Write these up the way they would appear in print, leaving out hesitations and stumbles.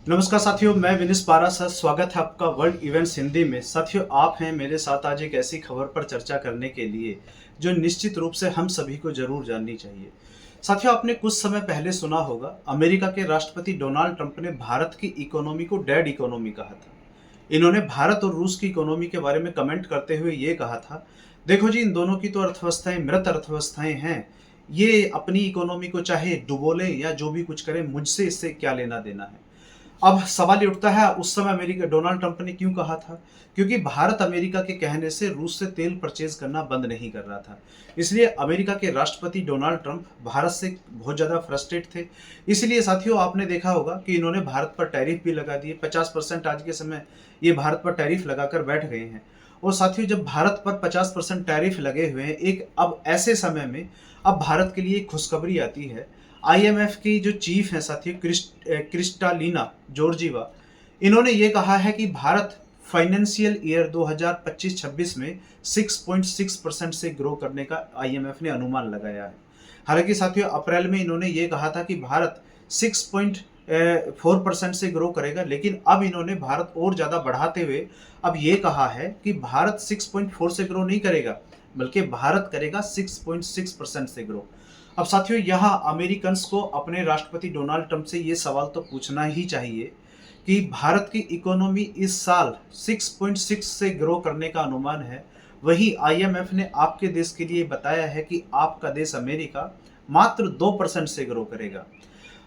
नमस्कार साथियों, मैं विनिस पारा सर। स्वागत है आपका वर्ल्ड इवेंट्स हिंदी में। साथियों, आप हैं मेरे साथ आज एक ऐसी खबर पर चर्चा करने के लिए जो निश्चित रूप से हम सभी को जरूर जाननी चाहिए। साथियों, आपने कुछ समय पहले सुना होगा, अमेरिका के राष्ट्रपति डोनाल्ड ट्रंप ने भारत की इकोनॉमी को डेड इकोनॉमी कहा था। इन्होंने भारत और रूस की इकोनॉमी के बारे में कमेंट करते हुए ये कहा था, देखो जी, इन दोनों की तो अर्थव्यवस्थाएं मृत अर्थव्यवस्थाएं हैं। ये अपनी इकोनॉमी को चाहे डुबो लें या जो भी कुछ करें, मुझसे इससे क्या लेना देना है। अब सवाल ये उठता है, उस समय अमेरिका डोनाल्ड ट्रंप ने क्यों कहा था? क्योंकि भारत अमेरिका के कहने से रूस से तेल परचेज करना बंद नहीं कर रहा था। इसलिए अमेरिका के राष्ट्रपति डोनाल्ड ट्रंप भारत से बहुत ज़्यादा फ्रस्ट्रेट थे। इसलिए साथियों, आपने देखा होगा कि इन्होंने भारत पर टैरिफ भी लगा दिए। 50% आज के समय ये भारत पर टैरिफ लगाकर बैठ गए हैं। और साथियों, जब भारत पर 50% टैरिफ लगे हुए हैं, एक अब ऐसे समय में अब भारत के लिए खुशखबरी आती है। आईएमएफ की जो चीफ है साथियों, क्रिस्टालिना जॉर्जीवा, इन्होंने ये कहा है कि भारत फाइनेंशियल ईयर 2025-26 में 6.6% से ग्रो करने का आईएमएफ ने अनुमान लगाया है। हालांकि साथियों, अप्रैल में इन्होंने ये कहा था कि भारत 6.4% से ग्रो करेगा, लेकिन अब इन्होंने भारत और ज़्यादा बढ़ाते हुए अब ये कहा है कि भारत 6.4 से ग्रो नहीं करेगा, बल्कि भारत करेगा 6.6% से ग्रो। अब साथियों, यहाँ अमेरिकन्स को अपने राष्ट्रपति डोनाल्ड ट्रंप से ये सवाल तो पूछना ही चाहिए कि भारत की इकोनॉमी इस साल 6.6 से ग्रो करने का अनुमान है। वही आईएमएफ ने आपके देश के लिए बताया है कि आपका देश अमेरिका मात्र 2% से ग्रो करेगा।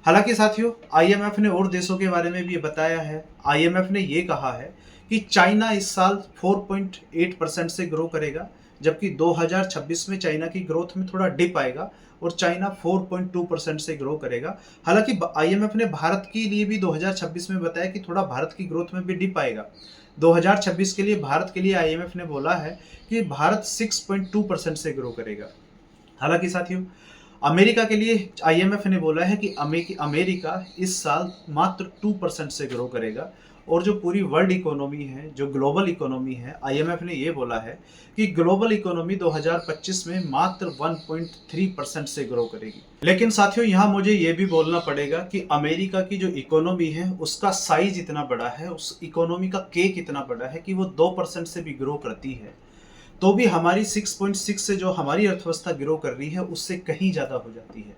हालांकि साथियों, आईएमएफ ने और देशों के बारे में भी बताया है। आईएमएफ ने ये कहा है कि चाइना इस साल 4.8% से ग्रो करेगा, जबकि 2026 में चाइना की ग्रोथ में थोड़ा डिप आएगा और चाइना 4.2% से ग्रो करेगा। हालांकि आईएमएफ ने भारत के लिए भी 2026 में बताया कि थोड़ा भारत की ग्रोथ में भी डिप आएगा। 2026 के लिए भारत के लिए आईएमएफ ने बोला है कि भारत 6.2% से ग्रो करेगा। हालांकि साथियों, अमेरिका के लिए आईएमएफ ने बोला है कि अमेरिका इस साल मात्र 2% से ग्रो करेगा। और जो पूरी वर्ल्ड इकोनॉमी है, जो ग्लोबल इकोनॉमी है, आईएमएफ ने ये बोला है कि ग्लोबल इकोनॉमी 2025 में मात्र 1.3% से ग्रो करेगी। लेकिन साथियों, यहाँ मुझे ये भी बोलना पड़ेगा कि अमेरिका की जो इकोनॉमी है उसका साइज इतना बड़ा है, उस इकोनॉमी का केक इतना बड़ा है कि वो 2% से भी ग्रो करती है तो भी हमारी 6.6 से जो हमारी अर्थव्यवस्था ग्रो कर रही है उससे कहीं ज़्यादा हो जाती है।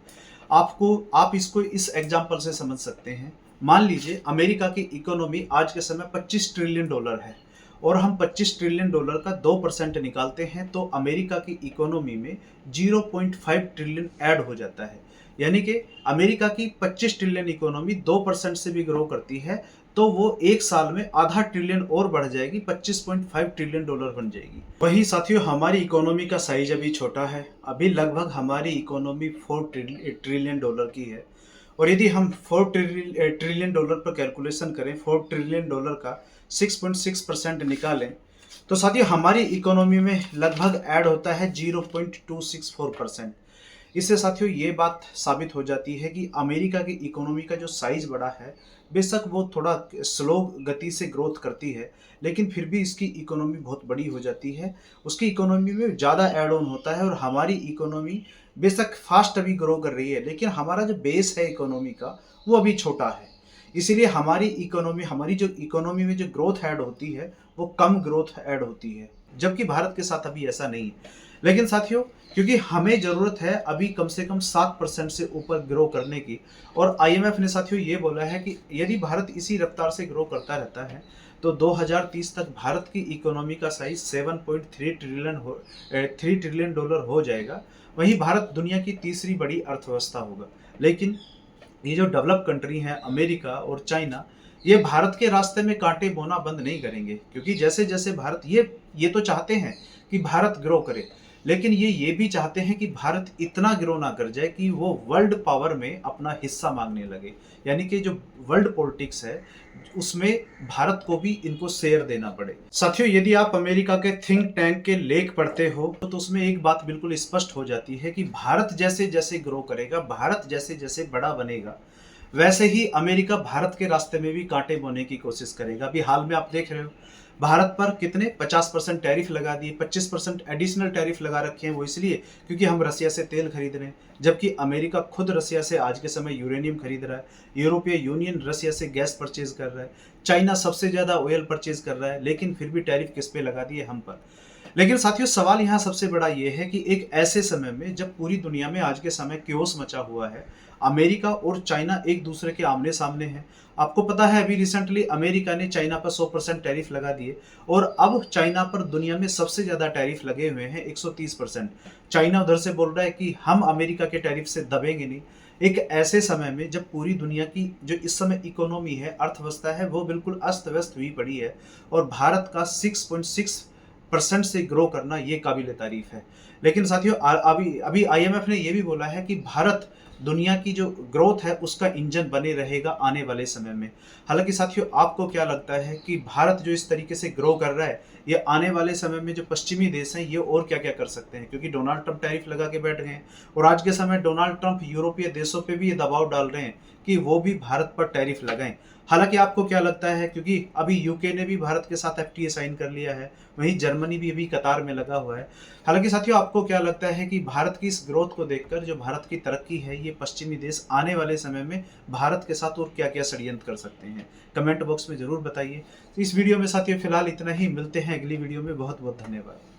आप इसको इस एग्जाम्पल से समझ सकते हैं। मान लीजिए अमेरिका की इकोनॉमी आज के समय $25 ट्रिलियन है और हम $25 ट्रिलियन का 2% निकालते हैं तो अमेरिका की इकोनॉमी में 0.5 ट्रिलियन ऐड हो जाता है। यानी कि अमेरिका की 25 ट्रिलियन इकोनॉमी 2% से भी ग्रो करती है तो वो एक साल में आधा ट्रिलियन और बढ़ जाएगी, $25.5 ट्रिलियन बन जाएगी। वहीं साथियों, हमारी इकोनॉमी का साइज अभी छोटा है। अभी लगभग हमारी इकोनॉमी $4 ट्रिलियन की है। और यदि हम $4 ट्रिलियन पर कैलकुलेशन करें, $4 ट्रिलियन का 6.6% निकालें तो साथियों हमारी इकोनॉमी में लगभग ऐड होता है 0.264%। इससे साथियों ये बात साबित हो जाती है कि अमेरिका की इकोनॉमी का जो साइज बड़ा है, बेशक वो थोड़ा स्लो गति से ग्रोथ करती है, लेकिन फिर भी इसकी इकोनॉमी बहुत बड़ी हो जाती है। उसकी इकोनॉमी में ज़्यादा ऐड ऑन होता है और हमारी इकोनॉमी बेशक फास्ट अभी ग्रो कर रही है, लेकिन हमारा जो बेस है इकोनॉमी का वो अभी छोटा है। इसीलिए हमारी जो इकोनॉमी में जो ग्रोथ ऐड होती है वो कम ग्रोथ ऐड होती है, जबकि भारत के साथ अभी ऐसा नहीं है। लेकिन साथियों, क्योंकि हमें ज़रूरत है अभी कम से कम 7% से ऊपर ग्रो करने की, और आईएमएफ ने साथियों ये बोला है कि यदि भारत इसी रफ्तार से ग्रो करता रहता है तो 2030 तक भारत की इकोनॉमी का साइज 3 ट्रिलियन डॉलर हो जाएगा। वहीं भारत दुनिया की तीसरी बड़ी अर्थव्यवस्था होगा। लेकिन ये जो डेवलप कंट्री हैं, अमेरिका और चाइना, ये भारत के रास्ते में कांटे बोना बंद नहीं करेंगे, क्योंकि जैसे जैसे भारत ये तो चाहते हैं कि भारत ग्रो करे, लेकिन ये भी चाहते हैं कि भारत इतना ग्रो ना कर जाए कि वो वर्ल्ड पावर में अपना हिस्सा मांगने लगे। यानी कि जो वर्ल्ड पॉलिटिक्स है उसमें भारत को भी इनको शेयर देना पड़े। साथियों, यदि आप अमेरिका के थिंक टैंक के लेख पढ़ते हो तो उसमें एक बात बिल्कुल स्पष्ट हो जाती है कि भारत जैसे जैसे ग्रो करेगा, भारत जैसे जैसे बड़ा बनेगा, वैसे ही अमेरिका भारत के रास्ते में भी कांटे बोने की कोशिश करेगा। अभी हाल में आप देख रहे हो भारत पर कितने 50% टैरिफ लगा दिए, 25% एडिशनल टैरिफ लगा रखे हैं। वो इसलिए क्योंकि हम रसिया से तेल खरीद रहे हैं, जबकि अमेरिका खुद रसिया से आज के समय यूरेनियम खरीद रहा है, यूरोपीय यूनियन रसिया से गैस परचेज कर रहा है, चाइना सबसे ज़्यादा ऑयल परचेज कर रहा है, लेकिन फिर भी टैरिफ किस पे लगा दिए? हम पर। लेकिन साथियों, सवाल यहाँ सबसे बड़ा ये है कि एक ऐसे समय में जब पूरी दुनिया में आज के समय क्योस मचा हुआ है, अमेरिका और चाइना एक दूसरे के आमने सामने हैं। आपको पता है अभी रिसेंटली अमेरिका ने चाइना पर 100% टैरिफ लगा दिए और अब चाइना पर दुनिया में सबसे ज़्यादा टैरिफ लगे हुए हैं 130%। चाइना उधर से बोल रहा है कि हम अमेरिका के टैरिफ से दबेंगे नहीं। एक ऐसे समय में जब पूरी दुनिया की जो इस समय इकोनॉमी है, अर्थव्यवस्था है, वो बिल्कुल अस्त व्यस्त हुई पड़ी है और भारत का 6.6% से ग्रो करना ये काबिल तारीफ है। लेकिन साथियों, अभी अभी आईएमएफ ने ये भी बोला है कि भारत दुनिया की जो ग्रोथ है उसका इंजन बने रहेगा आने वाले समय में। हालांकि साथियों, आपको क्या लगता है कि भारत जो इस तरीके से ग्रो कर रहा है, ये आने वाले समय में जो पश्चिमी देश हैं ये और क्या क्या कर सकते हैं? क्योंकि डोनाल्ड ट्रंप टैरिफ लगा के बैठ गए हैं और आज के समय डोनाल्ड ट्रंप यूरोपीय देशों पे भी ये दबाव डाल रहे हैं कि वो भी भारत पर टैरिफ लगाएं। हालांकि आपको क्या लगता है, क्योंकि अभी यूके ने भी भारत के साथ एफटीए साइन कर लिया है, वहीं जर्मनी भी अभी कतार में लगा हुआ है। हालांकि साथियों, आपको क्या लगता है कि भारत की इस ग्रोथ को देखकर जो भारत की तरक्की है, ये पश्चिमी देश आने वाले समय में भारत के साथ और क्या क्या षड्यंत्र कर सकते हैं? कमेंट बॉक्स में जरूर बताइए। तो इस वीडियो में साथियों फिलहाल इतना ही, मिलते हैं अगली वीडियो में। बहुत बहुत धन्यवाद।